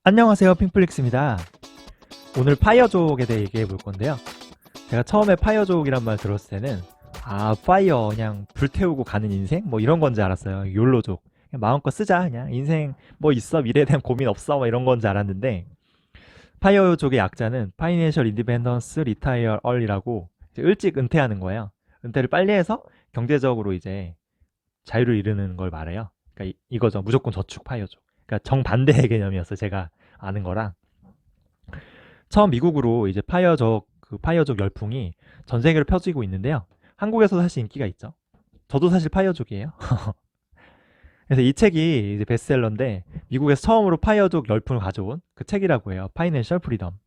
안녕하세요, 핑플릭스입니다. 오늘 파이어족에 대해 얘기해 볼 건데요. 제가 처음에 파이어족이란 말 들었을 때는 파이어 그냥 불태우고 가는 인생? 뭐 이런 건지 알았어요. 욜로족. 그냥 마음껏 쓰자. 그냥 인생 뭐 있어? 미래에 대한 고민 없어? 뭐 이런 건지 알았는데 파이어족의 약자는 Financial Independence Retire Early라고 이제 일찍 은퇴하는 거예요. 은퇴를 빨리 해서 경제적으로 이제 자유를 이루는 걸 말해요. 그러니까 이거죠. 무조건 저축 파이어족. 그러니까 정반대의 개념이었어요. 제가 아는 거랑. 처음 미국으로 이제 파이어족 열풍이 전 세계로 펴지고 있는데요. 한국에서도 사실 인기가 있죠. 저도 사실 파이어족이에요. 그래서 이 책이 이제 베스트셀러인데 미국에서 처음으로 파이어족 열풍을 가져온 그 책이라고 해요. 파이낸셜 프리덤.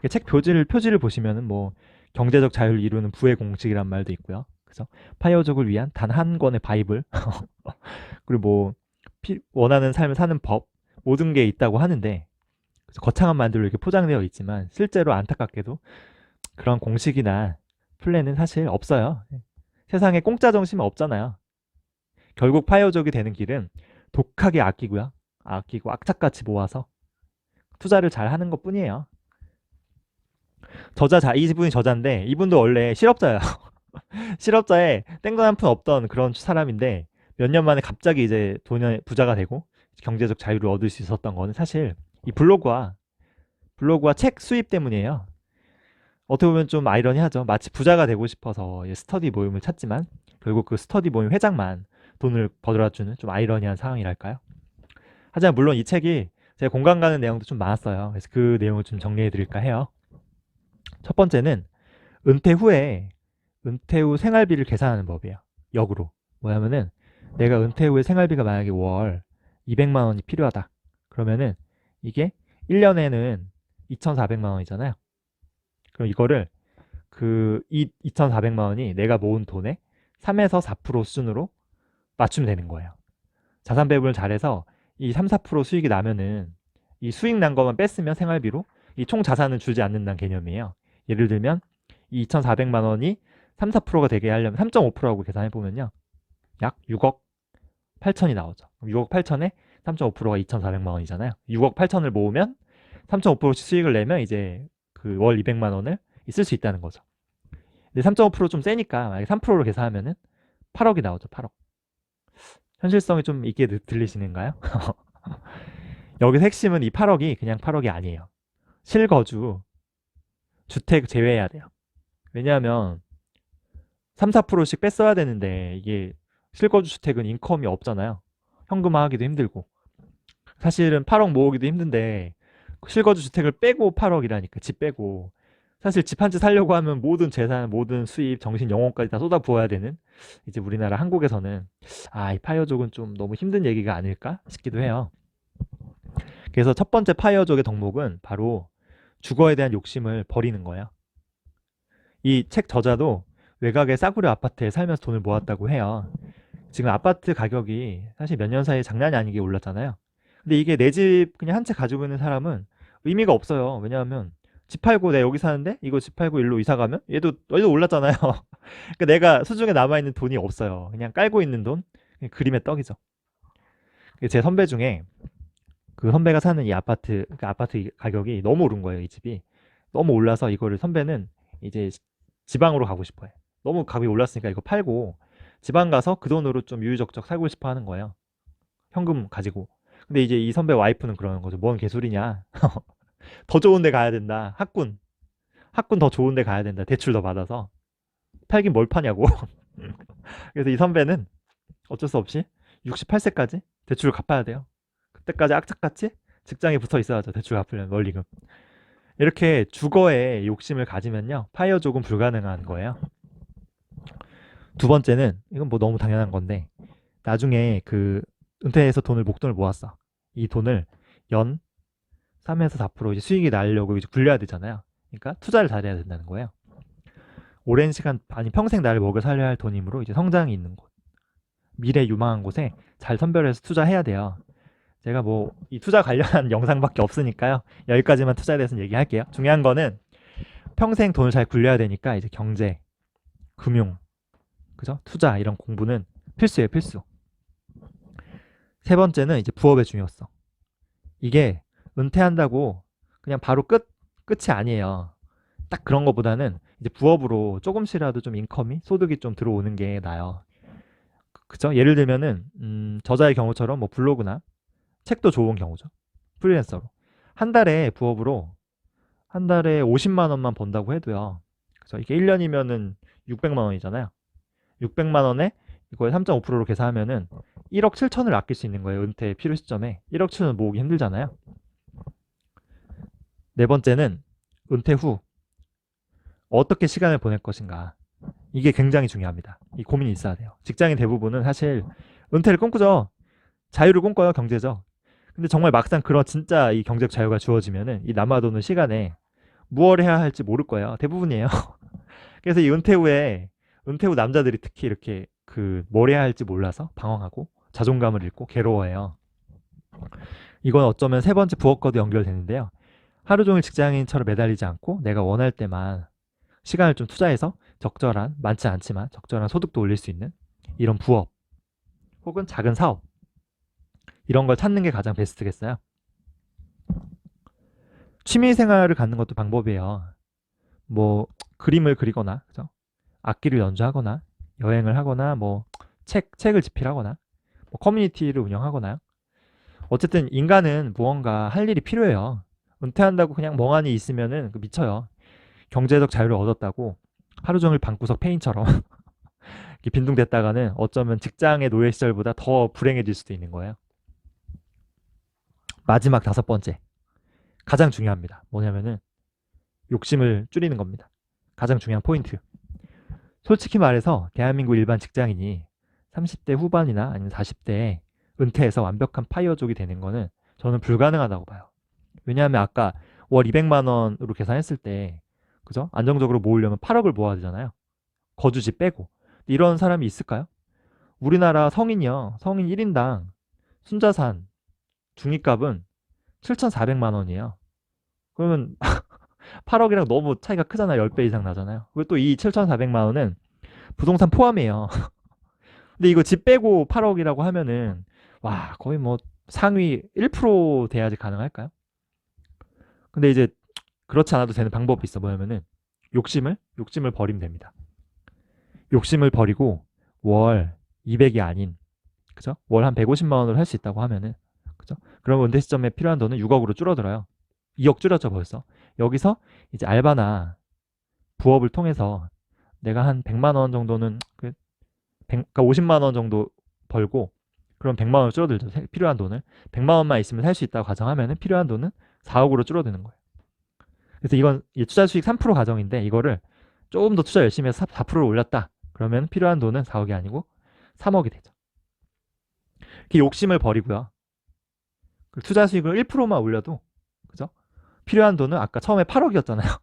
책 표지를 보시면은 뭐 경제적 자유를 이루는 부의 공식이란 말도 있고요. 그래서 파이어족을 위한 단 한 권의 바이블 그리고 뭐 원하는 삶을 사는 법 모든 게 있다고 하는데 그래서 거창한 말들로 이렇게 포장되어 있지만 실제로 안타깝게도 그런 공식이나 플랜은 사실 없어요. 세상에 공짜 정신은 없잖아요. 결국 파이어족이 되는 길은 독하게 아끼고요. 아끼고 악착같이 모아서 투자를 잘 하는 것 뿐이에요. 이분이 저자인데 이분도 원래 실업자예요. 실업자에 땡돈 한 푼 없던 그런 사람인데 몇 년 만에 갑자기 이제 돈 부자가 되고 경제적 자유를 얻을 수 있었던 거는 사실 이 블로그와 책 수입 때문이에요. 어떻게 보면 좀 아이러니하죠. 마치 부자가 되고 싶어서 스터디 모임을 찾지만 결국 그 스터디 모임 회장만 돈을 벌어주는 좀 아이러니한 상황이랄까요? 하지만 물론 이 책이 제가 공감 가는 내용도 좀 많았어요. 그래서 그 내용을 좀 정리해 드릴까 해요. 첫 번째는 은퇴 후에 은퇴 후 생활비를 계산하는 법이에요. 역으로. 뭐냐면은 내가 은퇴 후에 생활비가 만약에 월 200만 원이 필요하다. 그러면은 이게 1년에는 2,400만 원이잖아요. 그럼 이거를 이 2,400만 원이 내가 모은 돈의 3에서 4% 수준으로 맞추면 되는 거예요. 자산 배분을 잘해서 이 3, 4% 수익이 나면은 이 수익 난 것만 뺐으면 생활비로 이 총 자산을 주지 않는다는 개념이에요. 예를 들면 이 2,400만 원이 3, 4%가 되게 하려면 3.5%라고 계산해 보면요. 약 6억 8천이 나오죠. 6억 8천에 3.5%가 2,400만 원이잖아요. 6억 8천을 모으면 3.5%씩 수익을 내면 이제 그 월 200만 원을 쓸 수 있다는 거죠. 근데 3.5%좀 세니까 만약에 3%로 계산하면은 8억이 나오죠. 8억. 현실성이 좀 있게 들리시는가요? 여기서 핵심은 이 8억이 그냥 8억이 아니에요. 실거주, 주택 제외해야 돼요. 왜냐하면 3, 4%씩 뺐어야 되는데 이게 실거주 주택은 인컴이 없잖아요. 현금화하기도 힘들고. 사실은 8억 모으기도 힘든데 실거주 주택을 빼고 8억이라니까 집 빼고 사실 집 한 채 살려고 하면 모든 재산, 모든 수입, 정신, 영혼까지 다 쏟아부어야 되는 이제 우리나라 한국에서는 이 파이어족은 좀 너무 힘든 얘기가 아닐까 싶기도 해요. 그래서 첫 번째 파이어족의 덕목은 바로 주거에 대한 욕심을 버리는 거예요. 이 책 저자도 외곽의 싸구려 아파트에 살면서 돈을 모았다고 해요. 지금 아파트 가격이 사실 몇 년 사이에 장난이 아니게 올랐잖아요. 근데 이게 내 집 그냥 한 채 가지고 있는 사람은 의미가 없어요. 왜냐하면 집 팔고 내가 여기 사는데 이거 집 팔고 일로 이사 가면 얘도 올랐잖아요. 그러니까 내가 수중에 남아있는 돈이 없어요. 그냥 깔고 있는 돈, 그냥 그림의 떡이죠. 제 선배 중에 그 선배가 사는 이 아파트, 그 아파트 가격이 너무 오른 거예요, 이 집이. 너무 올라서 이거를 선배는 이제 지방으로 가고 싶어요. 너무 가격이 올랐으니까 이거 팔고 지방 가서 그 돈으로 좀 유유적적 살고 싶어 하는 거예요. 현금 가지고. 근데 이제 이 선배 와이프는 그러는 거죠. 뭔 개소리냐. 더 좋은 데 가야 된다. 학군 더 좋은 데 가야 된다. 대출 더 받아서. 팔긴 뭘 파냐고. 그래서 이 선배는 어쩔 수 없이 68세까지 대출을 갚아야 돼요. 그때까지 악착같이 직장에 붙어 있어야죠. 대출 갚으려면 원리금. 이렇게 주거에 욕심을 가지면요. 파이어족은 불가능한 거예요. 두 번째는 이건 뭐 너무 당연한 건데 나중에 그 은퇴해서 목돈을 모았어. 이 돈을 연 3에서 4% 이제 수익이 나려고 이제 굴려야 되잖아요. 그러니까 투자를 잘해야 된다는 거예요. 오랜 시간 아니 평생 나를 먹여 살려야 할 돈이므로 이제 성장이 있는 곳, 미래 유망한 곳에 잘 선별해서 투자해야 돼요. 제가 뭐 이 투자 관련한 영상밖에 없으니까요. 여기까지만 투자에 대해서는 얘기할게요. 중요한 거는 평생 돈을 잘 굴려야 되니까 이제 경제, 금융, 그죠? 투자 이런 공부는 필수예요, 필수. 세 번째는 이제 부업의 중요성. 이게 은퇴한다고 그냥 바로 끝이 아니에요. 딱 그런 것보다는 이제 부업으로 조금씩이라도 좀 인컴이, 소득이 좀 들어오는 게 나아요. 그죠? 예를 들면은, 저자의 경우처럼 뭐 블로그나 책도 좋은 경우죠. 프리랜서로. 한 달에 부업으로, 한 달에 50만 원만 번다고 해도요. 그죠? 이게 1년이면은 600만 원이잖아요. 600만 원에 이걸 3.5%로 계산하면은 1억 7천을 아낄 수 있는 거예요. 은퇴 필요 시점에. 1억 7천 모으기 힘들잖아요. 네 번째는 은퇴 후 어떻게 시간을 보낼 것인가. 이게 굉장히 중요합니다. 이 고민이 있어야 돼요. 직장인 대부분은 사실 은퇴를 꿈꾸죠. 자유를 꿈꿔요, 경제적. 근데 정말 막상 그런 진짜 이 경제적 자유가 주어지면은 이 남아도는 시간에 무엇을 해야 할지 모를 거예요. 대부분이에요. 그래서 이 은퇴 후 남자들이 특히 이렇게 뭘 해야 할지 몰라서 방황하고 자존감을 잃고 괴로워해요. 이건 어쩌면 세 번째 부업과도 연결되는데요. 하루 종일 직장인처럼 매달리지 않고 내가 원할 때만 시간을 좀 투자해서 적절한, 많지 않지만 적절한 소득도 올릴 수 있는 이런 부업 혹은 작은 사업, 이런 걸 찾는 게 가장 베스트겠어요. 취미 생활을 갖는 것도 방법이에요. 뭐 그림을 그리거나, 그죠? 악기를 연주하거나, 여행을 하거나, 뭐 책을 집필하거나, 뭐 커뮤니티를 운영하거나요. 어쨌든 인간은 무언가 할 일이 필요해요. 은퇴한다고 그냥 멍하니 있으면은 미쳐요. 경제적 자유를 얻었다고 하루 종일 방구석 페인처럼 이렇게 빈둥댔다가는 어쩌면 직장의 노예 시절보다 더 불행해질 수도 있는 거예요. 마지막 다섯 번째, 가장 중요합니다. 뭐냐면은 욕심을 줄이는 겁니다. 가장 중요한 포인트. 솔직히 말해서 대한민국 일반 직장인이 30대 후반이나 아니면 40대에 은퇴해서 완벽한 파이어족이 되는 거는 저는 불가능하다고 봐요. 왜냐하면 아까 월 200만 원으로 계산했을 때, 그죠? 안정적으로 모으려면 8억을 모아야 되잖아요. 거주지 빼고. 이런 사람이 있을까요? 우리나라 성인이요. 성인 1인당 순자산 중위값은 7,400만 원이에요. 그러면 8억이랑 너무 차이가 크잖아요. 10배 이상 나잖아요. 그리고 또 이 7,400만 원은 부동산 포함이에요. 근데 이거 집 빼고 8억이라고 하면은 와, 거의 뭐 상위 1% 돼야지 가능할까요? 근데 이제 그렇지 않아도 되는 방법이 있어. 뭐냐면은 욕심을 버리면 됩니다. 욕심을 버리고 월 200이 아닌, 그죠? 월 한 150만 원으로 할 수 있다고 하면은, 그죠? 그럼 은퇴 시점에 필요한 돈은 6억으로 줄어들어요. 2억 줄였죠, 벌써. 여기서 이제 알바나 부업을 통해서 내가 한 100만 원 정도는 그러니까 50만 원 정도 벌고, 그럼 100만 원 줄어들죠. 필요한 돈을 100만 원만 있으면 살 수 있다고 가정하면은 필요한 돈은 4억으로 줄어드는 거예요. 그래서 이건 투자 수익 3% 가정인데, 이거를 조금 더 투자 열심히 해서 4%를 올렸다. 그러면 필요한 돈은 4억이 아니고 3억이 되죠. 이렇게 욕심을 버리고요. 투자 수익을 1%만 올려도, 그죠? 필요한 돈은 아까 처음에 8억이었잖아요.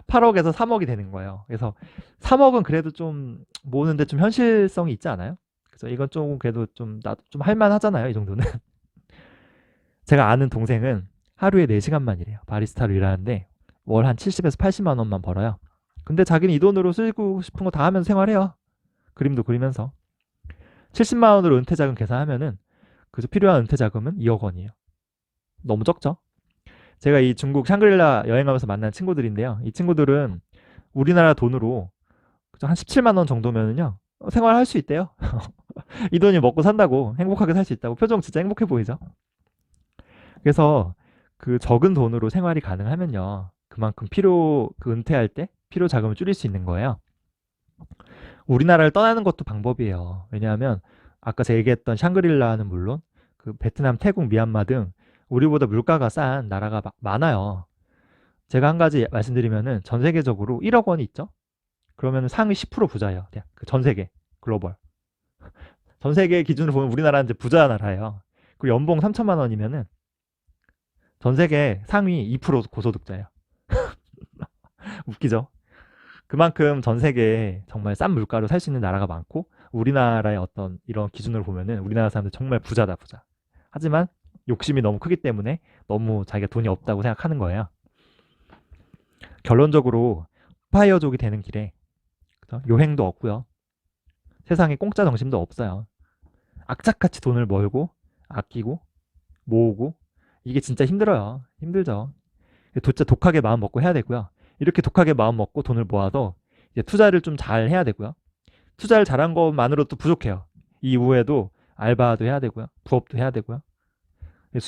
8억에서 3억이 되는 거예요. 그래서 3억은 그래도 좀 모으는데 좀 현실성이 있지 않아요? 그래서 이건 좀 그래도 좀 나도 좀 할만하잖아요, 이 정도는. 제가 아는 동생은 하루에 4시간만 일해요. 바리스타로 일하는데 월 한 70에서 80만 원만 벌어요. 근데 자기는 이 돈으로 쓰고 싶은 거 다 하면서 생활해요. 그림도 그리면서. 70만 원으로 은퇴 자금 계산하면은 그저 필요한 은퇴 자금은 2억 원이에요. 너무 적죠? 제가 이 중국 샹그릴라 여행하면서 만난 친구들인데요. 이 친구들은 우리나라 돈으로 한 17만 원 정도면은요. 생활할 수 있대요. 이 돈이 먹고 산다고, 행복하게 살 수 있다고. 표정 진짜 행복해 보이죠? 그래서 그 적은 돈으로 생활이 가능하면요. 그만큼 은퇴할 때 필요 자금을 줄일 수 있는 거예요. 우리나라를 떠나는 것도 방법이에요. 왜냐하면 아까 제가 얘기했던 샹그릴라는 물론 그 베트남, 태국, 미얀마 등 우리보다 물가가 싼 나라가 많아요. 제가 한 가지 말씀드리면은 전 세계적으로 1억 원이 있죠? 그러면 상위 10% 부자예요. 그냥 전 세계 글로벌. 전 세계 기준으로 보면 우리나라는 이제 부자 나라예요. 그리고 연봉 3천만 원이면은 전 세계 상위 2% 고소득자예요. 웃기죠? 그만큼 전 세계에 정말 싼 물가로 살 수 있는 나라가 많고, 우리나라의 어떤 이런 기준으로 보면은 우리나라 사람들 정말 부자다, 부자. 하지만 욕심이 너무 크기 때문에 너무 자기가 돈이 없다고 생각하는 거예요. 결론적으로 파이어족이 되는 길에, 그죠? 요행도 없고요. 세상에 공짜 정신도 없어요. 악착같이 돈을 벌고 아끼고 모으고 이게 진짜 힘들어요. 힘들죠. 진짜 독하게 마음 먹고 해야 되고요. 이렇게 독하게 마음 먹고 돈을 모아도 이제 투자를 좀 잘 해야 되고요. 투자를 잘한 것만으로도 부족해요. 이후에도 알바도 해야 되고요. 부업도 해야 되고요.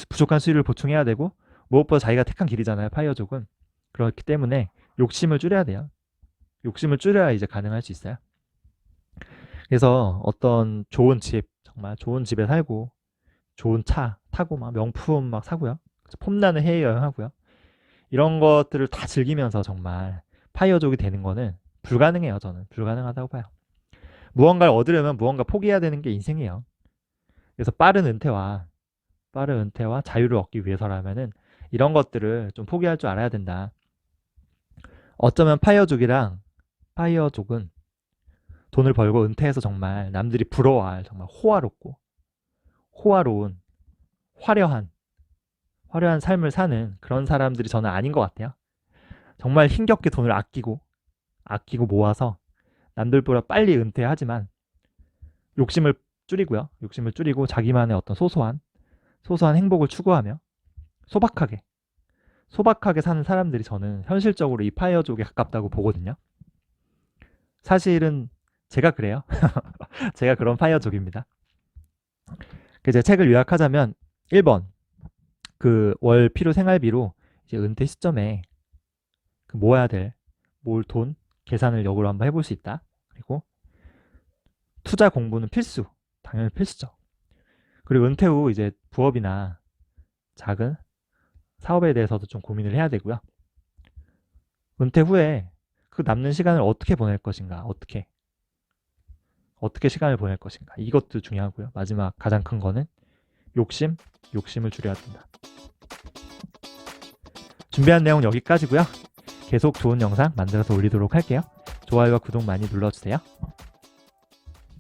부족한 수익을 보충해야 되고 무엇보다 자기가 택한 길이잖아요. 파이어족은. 그렇기 때문에 욕심을 줄여야 돼요. 욕심을 줄여야 이제 가능할 수 있어요. 그래서 어떤 좋은 집, 정말 좋은 집에 살고 좋은 차 타고 막 명품 막 사고요. 폼나는 해외여행 하고요. 이런 것들을 다 즐기면서 정말 파이어족이 되는 거는 불가능해요. 저는 불가능하다고 봐요. 무언가를 얻으려면 무언가 포기해야 되는 게 인생이에요. 그래서 빠른 은퇴와 자유를 얻기 위해서라면은 이런 것들을 좀 포기할 줄 알아야 된다. 어쩌면 파이어족은 돈을 벌고 은퇴해서 정말 남들이 부러워할 정말 호화로운, 화려한 삶을 사는 그런 사람들이 저는 아닌 것 같아요. 정말 힘겹게 돈을 아끼고 모아서 남들보다 빨리 은퇴하지만 욕심을 욕심을 줄이고 자기만의 어떤 소소한 행복을 추구하며 소박하게, 소박하게 사는 사람들이 저는 현실적으로 이 파이어족에 가깝다고 보거든요. 사실은 제가 그래요. 제가 그런 파이어족입니다. 제 책을 요약하자면 1번, 그 월 필요 생활비로 이제 은퇴 시점에 그 모아야 될 모을 돈 계산을 역으로 한번 해볼 수 있다. 그리고 투자 공부는 당연히 필수죠. 그리고 은퇴 후 이제 부업이나 작은 사업에 대해서도 좀 고민을 해야 되고요. 은퇴 후에 그 남는 시간을 어떻게 보낼 것인가, 어떻게 시간을 보낼 것인가, 이것도 중요하고요. 마지막 가장 큰 거는 욕심을 줄여야 된다. 준비한 내용 여기까지고요. 계속 좋은 영상 만들어서 올리도록 할게요. 좋아요와 구독 많이 눌러주세요.